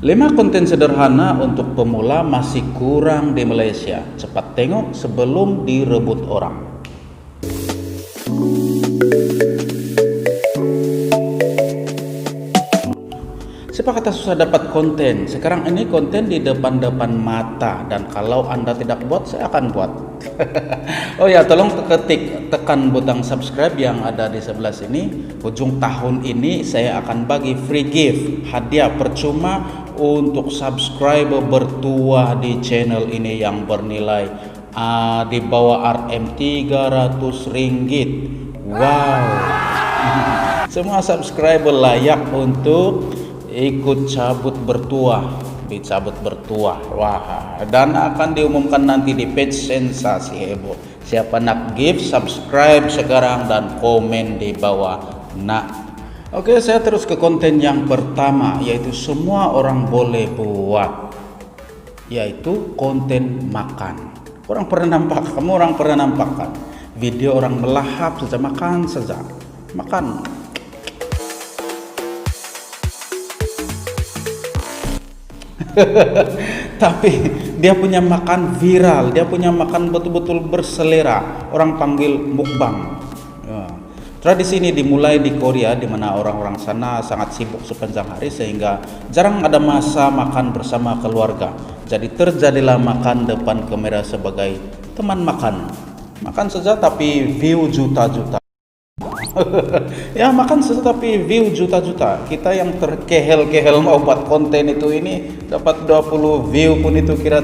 5 konten sederhana untuk pemula masih kurang di Malaysia. Cepat tengok sebelum direbut orang. Siapa kata susah dapat konten? Sekarang ini konten di depan-depan mata, dan kalau Anda tidak buat, saya akan buat. Oh ya, tolong tekan butang subscribe yang ada di sebelah sini. Ujung tahun ini saya akan bagi free gift, hadiah percuma untuk subscriber bertuah di channel ini yang bernilai di bawah Rp300. Wow. Semua subscriber layak untuk ikut cabut bertuah, dicabut bertuah. Wah, dan akan diumumkan nanti di page sensasi heboh. Siapa nak gift, subscribe sekarang dan komen di bawah. Nah, oke, saya terus ke konten yang pertama, yaitu semua orang boleh buat, yaitu konten makan. Kamu orang pernah nampak kan video orang melahap saja, makan saja, makan. Tapi dia punya makan viral, dia punya makan betul-betul berselera. Orang panggil mukbang. Ya. Tradisi ini dimulai di Korea, di mana orang-orang sana sangat sibuk sepanjang hari sehingga jarang ada masa makan bersama keluarga. Jadi terjadilah makan depan kamera sebagai teman makan. Makan saja tapi view juta-juta. Ya, makan saja tapi view juta-juta. Kita yang terkehel-kehel mau buat konten itu ini dapat 20 view pun itu kira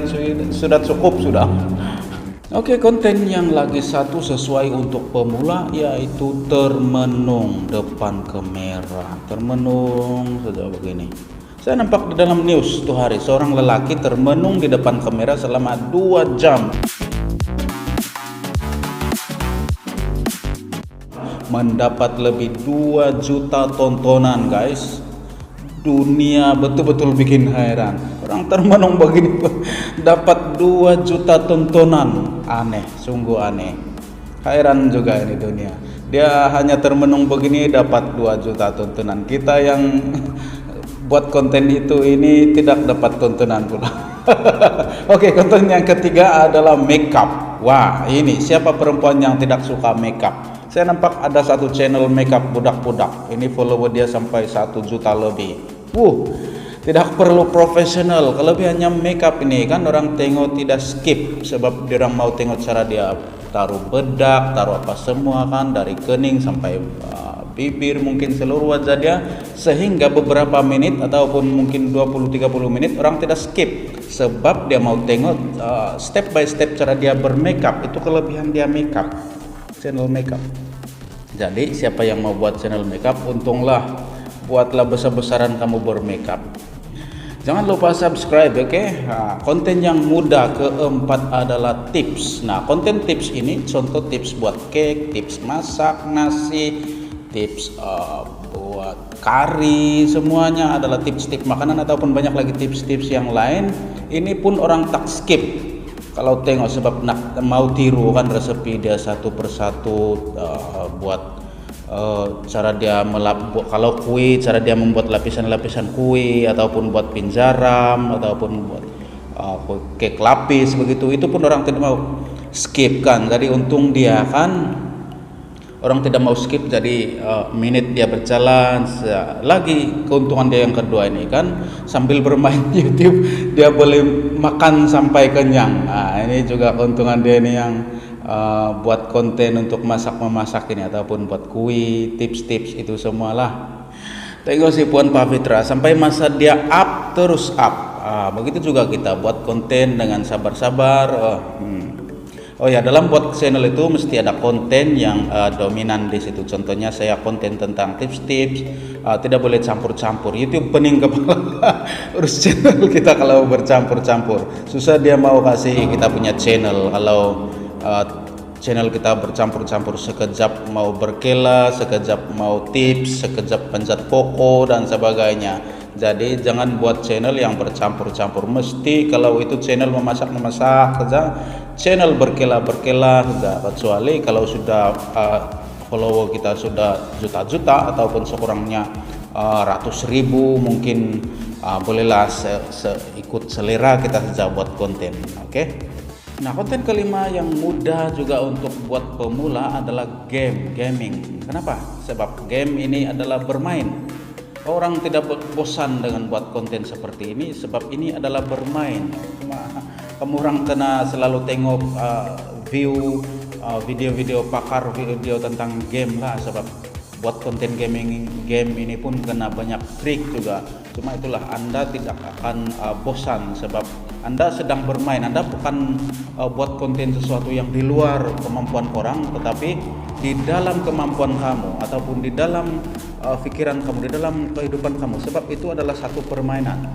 sudah cukup sudah. Oke, konten yang lagi satu sesuai untuk pemula, yaitu termenung depan kamera. Termenung saja begini. Saya nampak di dalam news tuh hari seorang lelaki termenung di depan kamera selama 2 jam. Mendapat lebih 2 juta tontonan, guys. Dunia betul-betul bikin heran. Orang termenung begini dapat 2 juta tontonan. Aneh, sungguh aneh. Heran juga ini dunia. Dia hanya termenung begini dapat 2 juta tontonan. Kita yang buat konten itu ini tidak dapat tontonan pula. Oke, konten yang ketiga adalah makeup. Wah, ini siapa perempuan yang tidak suka makeup? Saya nampak ada satu channel makeup budak-budak. Ini follower dia sampai 1 juta lebih. Tidak perlu profesional. Kelebihannya makeup ini kan orang tengok tidak skip, sebab dia orang mau tengok cara dia taruh bedak, taruh apa semua kan, dari kening sampai bibir, mungkin seluruh wajah dia, sehingga beberapa menit ataupun mungkin 20-30 menit orang tidak skip, sebab dia mau tengok step by step cara dia bermakeup. Itu kelebihan dia makeup, channel makeup. Jadi siapa yang mau buat channel makeup, untunglah, buatlah besar-besaran kamu bermakeup. Jangan lupa subscribe, oke? Nah, konten yang mudah keempat adalah tips. Nah, konten tips ini contoh tips buat cake, tips masak nasi, tips buat kari, semuanya adalah tips-tips makanan ataupun banyak lagi tips-tips yang lain. Ini pun orang tak skip kalau tengok, sebab nak mau tiru kan resepi dia satu persatu. Buat cara dia kalau kue, cara dia membuat lapisan-lapisan kue, ataupun buat pinjaram, ataupun buat kek lapis begitu, itu pun orang tidak mau skip kan. Jadi untung dia kan orang tidak mau skip, jadi menit dia berjalan. Lagi keuntungan dia yang kedua ini kan, sambil bermain YouTube dia boleh makan sampai kenyang. Nah, ini juga keuntungan dia ini yang buat konten untuk memasak ini, ataupun buat kue, tips-tips itu semualah. Tengok si Puan Pavitra sampai masa dia up terus up. Begitu juga kita buat konten dengan sabar-sabar. Oh ya, dalam buat channel itu mesti ada konten yang dominan di situ. Contohnya saya konten tentang tips-tips, tidak boleh campur-campur. YouTube pening kepala urus channel kita kalau bercampur-campur. Susah dia mau kasih kita punya channel kalau channel kita bercampur-campur. Sekejap mau berkela, sekejap mau tips, sekejap panjat pokok dan sebagainya. Jadi jangan buat channel yang bercampur-campur. Mesti kalau itu channel memasak saja, channel berkela saja. Kecuali kalau sudah follower kita sudah juta-juta ataupun sekurangnya ratus ribu, mungkin bolehlah ikut selera kita saja buat konten. Oke. Nah, konten kelima yang mudah juga untuk buat pemula adalah gaming. Kenapa? Sebab game ini adalah bermain. Orang tidak bosan dengan buat konten seperti ini sebab ini adalah bermain. Kamu orang kena selalu tengok view video-video pakar video tentang game lah, sebab buat konten game ini pun kena banyak trik juga. Cuma itulah, Anda tidak akan bosan sebab Anda sedang bermain. Anda bukan buat konten sesuatu yang di luar kemampuan orang, tetapi di dalam kemampuan kamu ataupun di dalam pikiran kamu, di dalam kehidupan kamu, sebab itu adalah satu permainan.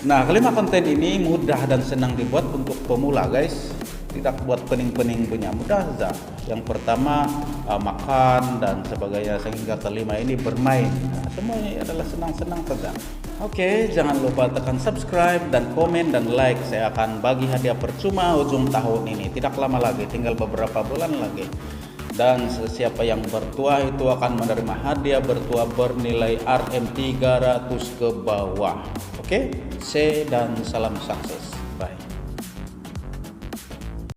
Nah, kelima konten ini mudah dan senang dibuat untuk pemula, guys. Tidak buat pening-pening punya, mudah saja. Yang pertama makan dan sebagainya, sehingga kelima ini bermain. Nah, semuanya adalah senang-senang saja. Oke, jangan lupa tekan subscribe dan komen dan like. Saya akan bagi hadiah percuma ujung tahun ini. Tidak lama lagi, tinggal beberapa bulan lagi. Dan siapa yang bertuah itu akan menerima hadiah bertuah bernilai RM300 ke bawah. Oke, dan salam sukses. Bye.